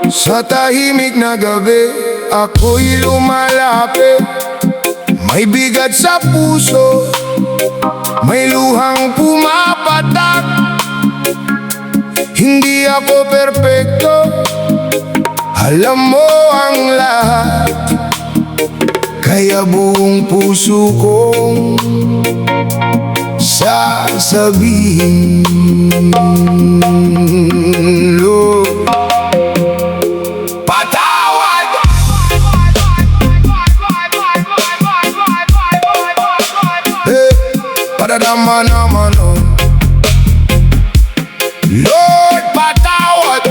Sa tahimik na gabi, ako'y lumalapit. May bigat sa puso, may luhang pumapatak. Hindi ako perpekto, alam mo ang lahat. Kaya buong puso kong sasabihin, Lord, patawad. Padadama naman, oh. Lord, patawad.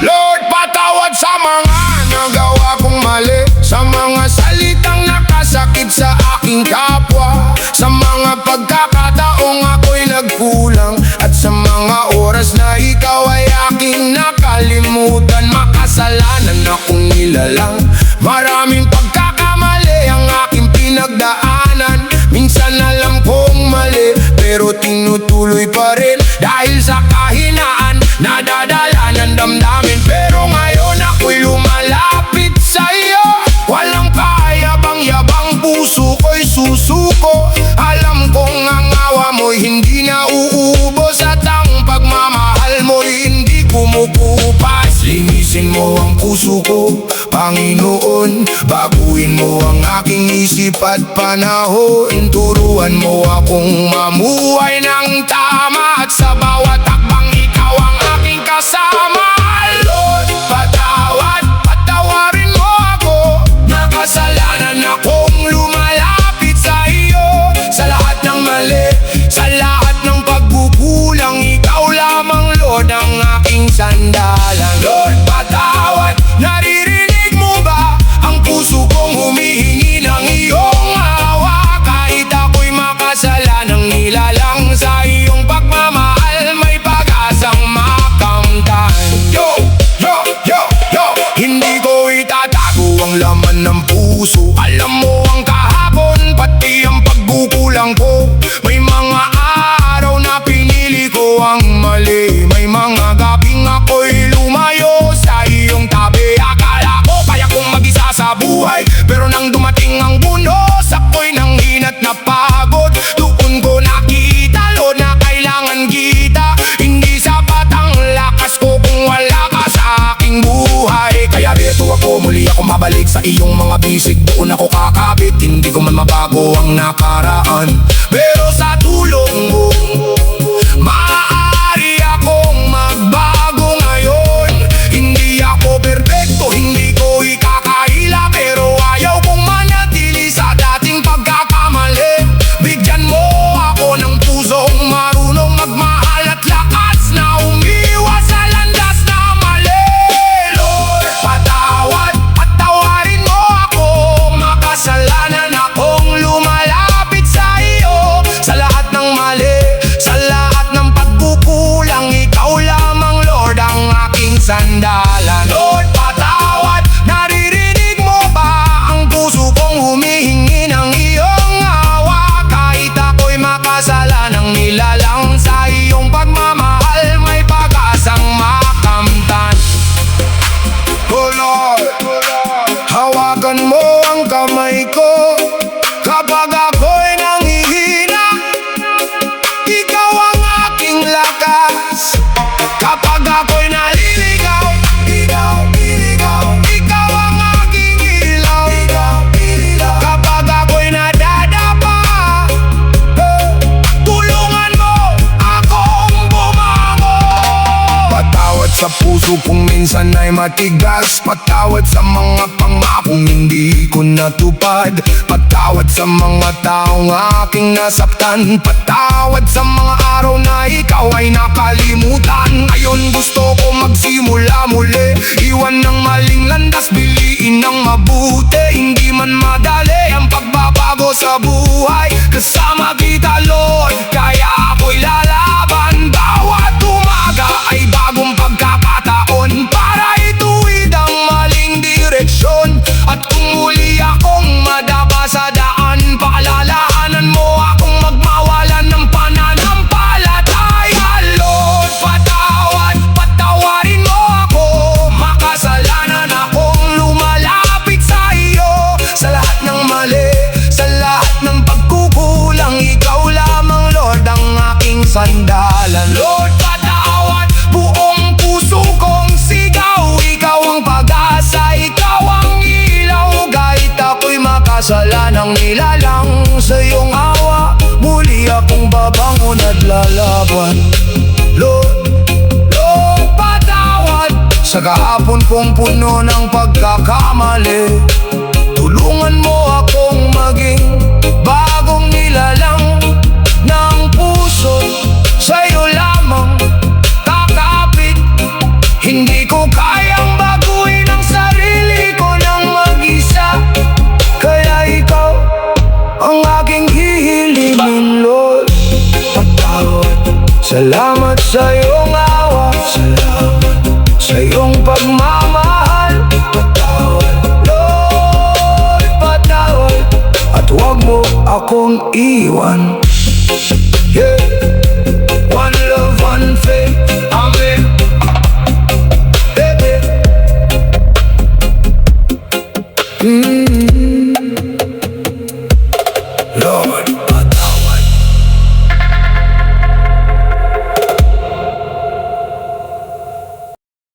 Lord, patawad sa mga nagawa kong mali, sa mga salitang nakasakit sa aking kapwa, sa mga pagkakataong ako'y nagkulang, at sa mga oras na ikaw ay aking nakalimutan. Makasalanan akong nilalang, maraming pagkakamali ang aking pinagdaanan. Minsan alam kong mali, pero tinutuloy pa rin dahil sa kahinaan, nadadala ng damdamin. Pero ngayon ako'y lumalapit sa'yo, walang kayabang-yabang, puso ko'y susuko. Alam kong ang awa mo'y hindi na uubos, at ang pagmamahal mo'y hindi kumukupas. Linisin mo ang puso ko, Panginoon. Baguhin mo ang aking isip at panahon. Turuan mo akong mamuhay ng tama, at sa bawat takbang ikaw ang aking kasama. Lord, patawad, patawarin mo ako. Nakasalanan akong lumalapit sa iyo, sa lahat ng mali, sa lahat ng pagkukulang. Ikaw lamang, Lord, ang aking sandalan. Lord, patawad. Naririnig mo ba ang puso kong humihingi ng iyong awa? Kahit ako'y makasalanang nilalang, sa iyong pagmamahal may pag-asang makamtan. Yo, yo, yo, yo, hindi ko itatago ang laman ng puso. Alam mo ang kahapon, pati ang pagkukulang ko. May mga araw na pinili ko ang mali, may mga gabing ako'y lumayo sa iyong tabi. Akala ko kaya kong mag-isa sa buhay, pero nang dumating ang bunos, ako'y nanghinat na pagod. Doon ko nakita, Lord, na kailangan kita. Hindi sapat ang lakas ko kung wala ka sa aking buhay. Kaya dito ako, muli ako mabalik sa iyong mga bisig. Doon ako kakabit, hindi ko man mabago ang nakaraan, pero sa tulong mo maaari akong magbago ngayon. Hindi ako perfecto, hindi ko ikakaila, pero ayaw kong manatili sa dating pagkakamali. Bigyan mo ako ng pusong marunong magmahal at lakas na umiwas sa landas na mali. Lord, patawad, patawarin mo ako. Makasalanan akong lumalapit sa iyo, sa lahat ng mali, sa lahat ng pagkukulang. Ikaw lamang, Lord, ang aking sandalan. Lord, patawad. Naririnig mo ba ang puso kong humihingi ng iyong awa? Kahit ako'y makasalanang nilalang, sa iyong pagmamahal may pag-asang makamtan. Oh Lord, hawakan mo ang kamay ko kapag ako'y nanghihina. Ikaw ang aking lakas kapag ako'y naliligaw. Ikaw ang aking ilaw kapag ako'y nadadapa. Tulungan mo akong bumangon. Patawad sa puso kung minsan ay matigas. Patawad sa mga pangakong hindi ko natupad. Patawad sa mga taong aking nasaktan. Patawad sa mga araw na ikaw ay nakalimutan. Ngayon gusto ko magsimula muli, iwan ng maling landas, piliin ng mabuti. Hindi man madali ang pagbabago sa buhay, kasama kita, Lord, kaya ako'y lalaban. Bawat umaga ay bagong pagkakataon para ituwid ang maling direksyon, at kung muli akong madapa sa daan, kasalanang nilalang. Sa iyong awa, muli akong babangon at lalaban. Lord, patawad sa kahapon kong puno ng pagkakamali. Tulungan mo akong maging bagong nilalang ng puso. Sa'yo lamang kakapit. Hindi ko kayang baguhin ang sarili ko ng mag-isa, kaya ikaw ang aking hihilingin, Lord. Patawad. Salamat sa iyong awa, salamat sa iyong pagmamahal. Patawad, Lord, patawad. At huwag mo akong iwan. Yeah. One